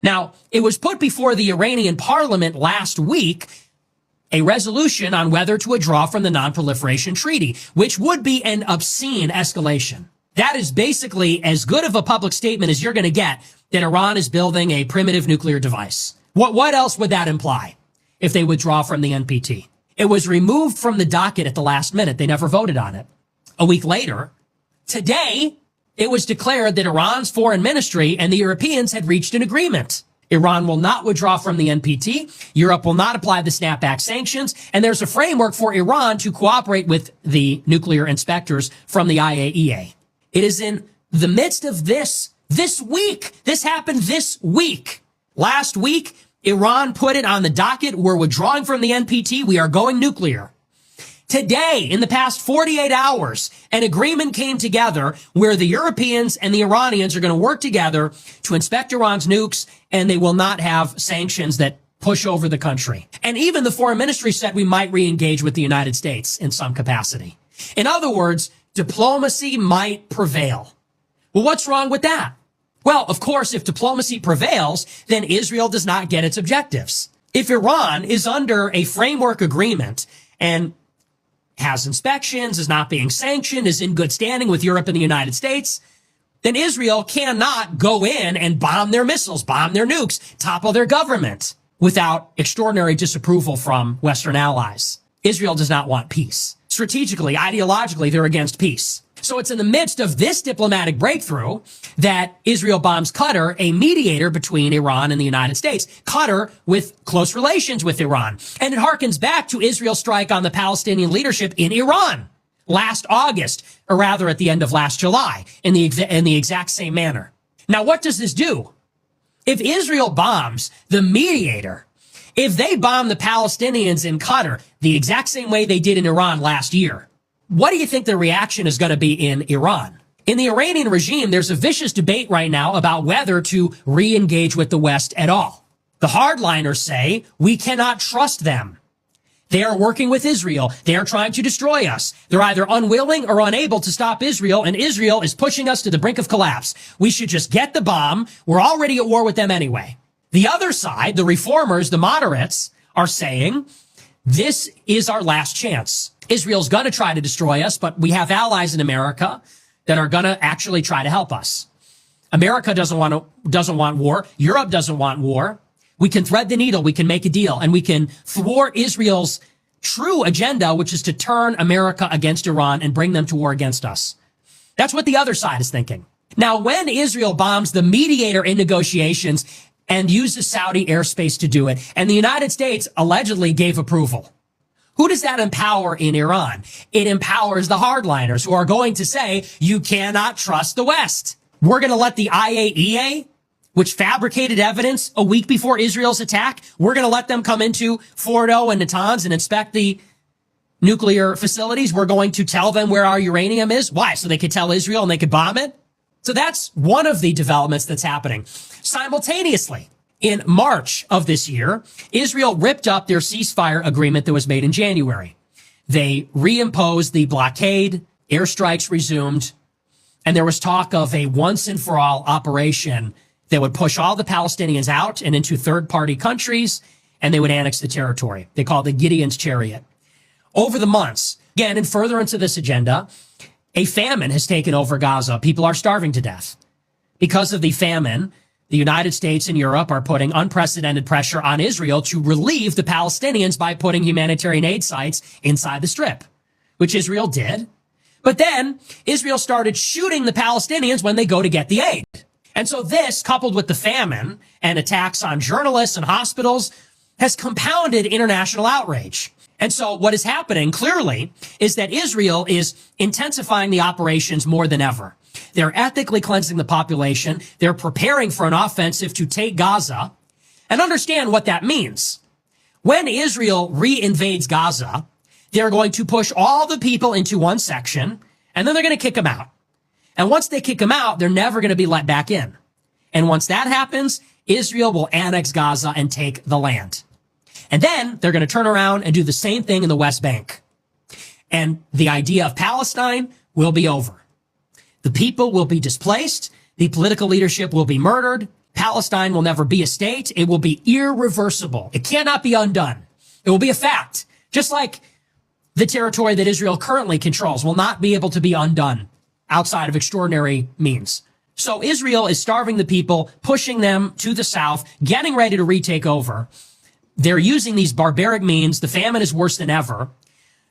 Now, it was put before the Iranian parliament last week, a resolution on whether to withdraw from the Non-Proliferation Treaty, which would be an obscene escalation. That is basically as good of a public statement as you're going to get that Iran is building a primitive nuclear device. What else would that imply if they withdraw from the NPT? It was removed from the docket at the last minute. They never voted on it. A week later, today, it was declared that Iran's foreign ministry and the Europeans had reached an agreement. Iran will not withdraw from the NPT. Europe will not apply the snapback sanctions. And there's a framework for Iran to cooperate with the nuclear inspectors from the IAEA. It is in the midst of this week. This happened this week. Last week, Iran put it on the docket. We're withdrawing from the NPT. We are going nuclear. Today, in the past 48 hours, an agreement came together where the Europeans and the Iranians are going to work together to inspect Iran's nukes, and they will not have sanctions that push over the country. And even the foreign ministry said we might re-engage with the United States in some capacity. In other words, diplomacy might prevail. Well, what's wrong with that? Well, of course, if diplomacy prevails, then Israel does not get its objectives. If Iran is under a framework agreement and has inspections, is not being sanctioned, is in good standing with Europe and the United States, then Israel cannot go in and bomb their missiles, bomb their nukes, topple their government without extraordinary disapproval from Western allies. Israel does not want peace. Strategically, ideologically, they're against peace. So it's in the midst of this diplomatic breakthrough that Israel bombs Qatar, a mediator between Iran and the United States. Qatar with close relations with Iran. And it harkens back to Israel's strike on the Palestinian leadership in Iran last August, or rather at the end of last July, in the exact same manner. Now, what does this do? If Israel bombs the mediator, if they bomb the Palestinians in Qatar the exact same way they did in Iran last year, what do you think the reaction is going to be in Iran? In the Iranian regime, there's a vicious debate right now about whether to re-engage with the West at all. The hardliners say we cannot trust them. They are working with Israel. They are trying to destroy us. They're either unwilling or unable to stop Israel, and Israel is pushing us to the brink of collapse. We should just get the bomb. We're already at war with them anyway. The other side, the reformers, the moderates, are saying this is our last chance. Israel's going to try to destroy us, but we have allies in America that are going to actually try to help us. America doesn't want war. Europe doesn't want war. We can thread the needle. We can make a deal, and we can thwart Israel's true agenda, which is to turn America against Iran and bring them to war against us. That's what the other side is thinking. Now, when Israel bombs the mediator in negotiations and uses Saudi airspace to do it, and the United States allegedly gave approval, who does that empower in Iran? It empowers the hardliners who are going to say, you cannot trust the West. We're going to let the IAEA, which fabricated evidence a week before Israel's attack, we're going to let them come into Fordo and Natanz and inspect the nuclear facilities. We're going to tell them where our uranium is. Why? So they could tell Israel and they could bomb it? So that's one of the developments that's happening. Simultaneously, in March of this year, Israel ripped up their ceasefire agreement that was made in January. They reimposed the blockade, airstrikes resumed, and there was talk of a once-and-for-all operation that would push all the Palestinians out and into third-party countries, and they would annex the territory. They call it the Gideon's Chariot. Over the months, again, in furtherance of this agenda, a famine has taken over Gaza. People are starving to death. Because of the famine, the United States and Europe are putting unprecedented pressure on Israel to relieve the Palestinians by putting humanitarian aid sites inside the Strip, which Israel did. But then Israel started shooting the Palestinians when they go to get the aid. And so this, coupled with the famine and attacks on journalists and hospitals, has compounded international outrage. And so what is happening clearly is that Israel is intensifying the operations more than ever. They're ethically cleansing the population. They're preparing for an offensive to take Gaza. And understand what that means. When Israel reinvades Gaza, they're going to push all the people into one section, and then they're going to kick them out. And once they kick them out, they're never going to be let back in. And once that happens, Israel will annex Gaza and take the land. And then they're going to turn around and do the same thing in the West Bank. And the idea of Palestine will be over. The people will be displaced. The political leadership will be murdered. Palestine will never be a state. It will be irreversible. It cannot be undone. It will be a fact. Just like the territory that Israel currently controls will not be able to be undone outside of extraordinary means. So Israel is starving the people, pushing them to the south, getting ready to retake over. They're using these barbaric means. The famine is worse than ever.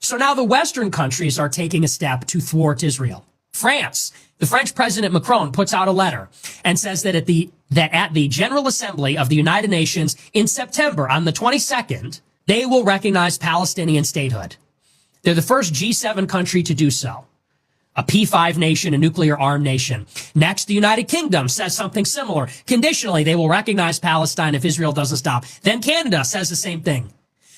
So now the Western countries are taking a step to thwart Israel. France, the French President Macron puts out a letter and says that at the General Assembly of the United Nations in September, on the 22nd, they will recognize Palestinian statehood. They're the first G7 country to do so. A P5 nation, a nuclear-armed nation. Next, the United Kingdom says something similar. Conditionally, they will recognize Palestine if Israel doesn't stop. Then Canada says the same thing.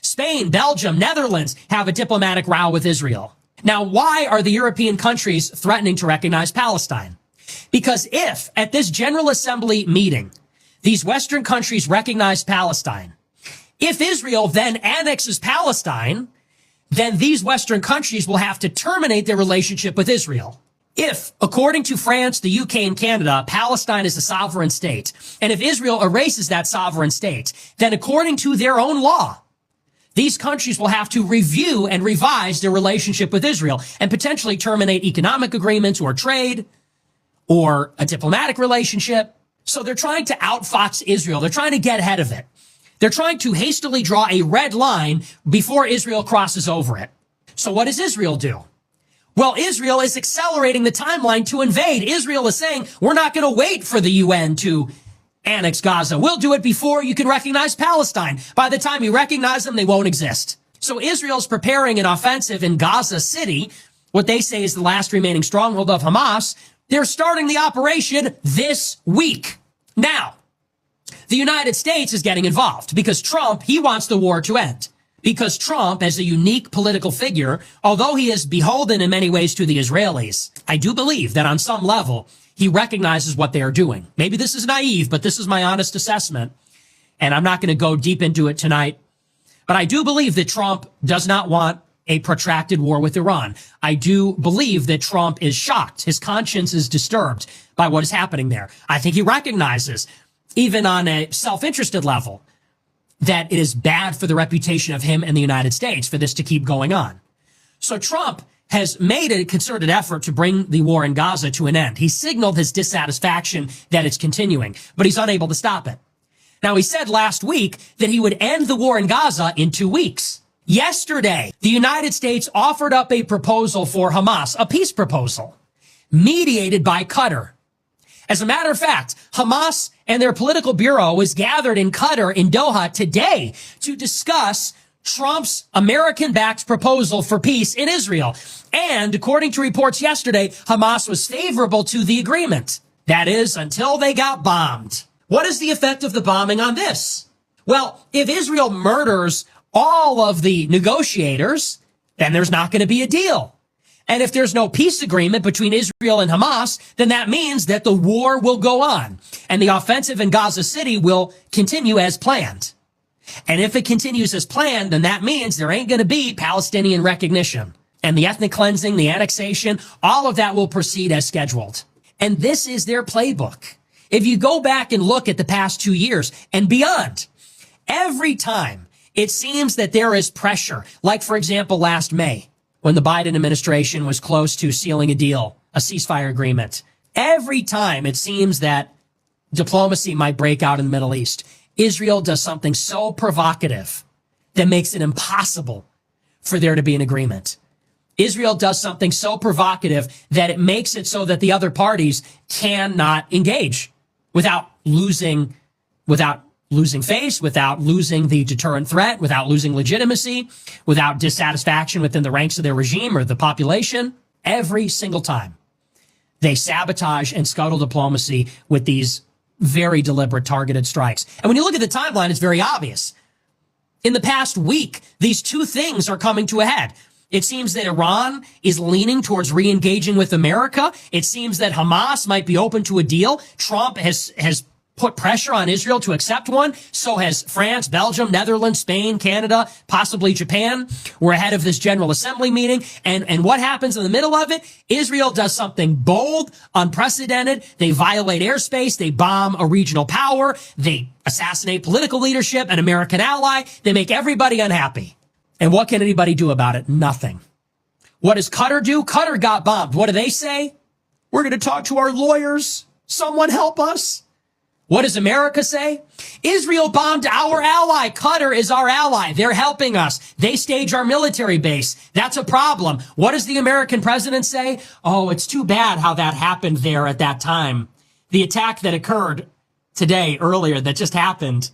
Spain, Belgium, Netherlands have a diplomatic row with Israel. Now, why are the European countries threatening to recognize Palestine? Because if, at this General Assembly meeting, these Western countries recognize Palestine, if Israel then annexes Palestine, then these Western countries will have to terminate their relationship with Israel. If, according to France, the UK, and Canada, Palestine is a sovereign state, and if Israel erases that sovereign state, then according to their own law, these countries will have to review and revise their relationship with Israel and potentially terminate economic agreements or trade or a diplomatic relationship. So they're trying to outfox Israel. They're trying to get ahead of it. They're trying to hastily draw a red line before Israel crosses over it. So what does Israel do? Well, Israel is accelerating the timeline to invade. Israel is saying, we're not going to wait for the UN to annex Gaza. We'll do it before you can recognize Palestine. By the time you recognize them, they won't exist. So Israel's preparing an offensive in Gaza City, what they say is the last remaining stronghold of Hamas. They're starting the operation this week. Now, the United States is getting involved because Trump, he wants the war to end. Because Trump, as a unique political figure, although he is beholden in many ways to the Israelis, I do believe that on some level, he recognizes what they are doing. Maybe this is naive, but this is my honest assessment. And I'm not going to go deep into it tonight. But I do believe that Trump does not want a protracted war with Iran. I do believe that Trump is shocked. His conscience is disturbed by what is happening there. I think he recognizes, even on a self-interested level, that it is bad for the reputation of him and the United States for this to keep going on. So Trump has made a concerted effort to bring the war in Gaza to an end. He signaled his dissatisfaction that it's continuing, but he's unable to stop it. Now, he said last week that he would end the war in Gaza in 2 weeks. Yesterday, the United States offered up a proposal for Hamas, a peace proposal, mediated by Qatar. As a matter of fact, Hamas and their political bureau was gathered in Qatar in Doha today to discuss Trump's American-backed proposal for peace in Israel. And according to reports yesterday, Hamas was favorable to the agreement. That is, until they got bombed. What is the effect of the bombing on this? Well, if Israel murders all of the negotiators, then there's not going to be a deal. And if there's no peace agreement between Israel and Hamas, then that means that the war will go on and the offensive in Gaza City will continue as planned. And if it continues as planned, then that means there ain't going to be Palestinian recognition. And the ethnic cleansing, the annexation, all of that will proceed as scheduled. And this is their playbook. If you go back and look at the past 2 years and beyond, every time it seems that there is pressure, like, for example, last May, when the Biden administration was close to sealing a deal, a ceasefire agreement. Every time it seems that diplomacy might break out in the Middle East, Israel does something so provocative that makes it impossible for there to be an agreement. Israel does something so provocative that it makes it so that the other parties cannot engage without losing face, without losing the deterrent threat, without losing legitimacy, without dissatisfaction within the ranks of their regime or the population. Every single time, they sabotage and scuttle diplomacy with these very deliberate targeted strikes. And when you look at the timeline, it's very obvious. In the past week, these two things are coming to a head. It seems that Iran is leaning towards re-engaging with America. It seems that Hamas might be open to a deal. Trump has put pressure on Israel to accept one. So has France, Belgium, Netherlands, Spain, Canada, possibly Japan. We're ahead of this General Assembly meeting. And what happens in the middle of it? Israel does something bold, unprecedented. They violate airspace. They bomb a regional power. They assassinate political leadership, an American ally. They make everybody unhappy. And what can anybody do about it? Nothing. What does Qatar do? Qatar got bombed. What do they say? We're going to talk to our lawyers. Someone help us. What does America say? Israel bombed our ally. Qatar is our ally. They're helping us. They stage our military base. That's a problem. What does the American president say? Oh, it's too bad how that happened there at that time. The attack that occurred today, earlier, that just happened,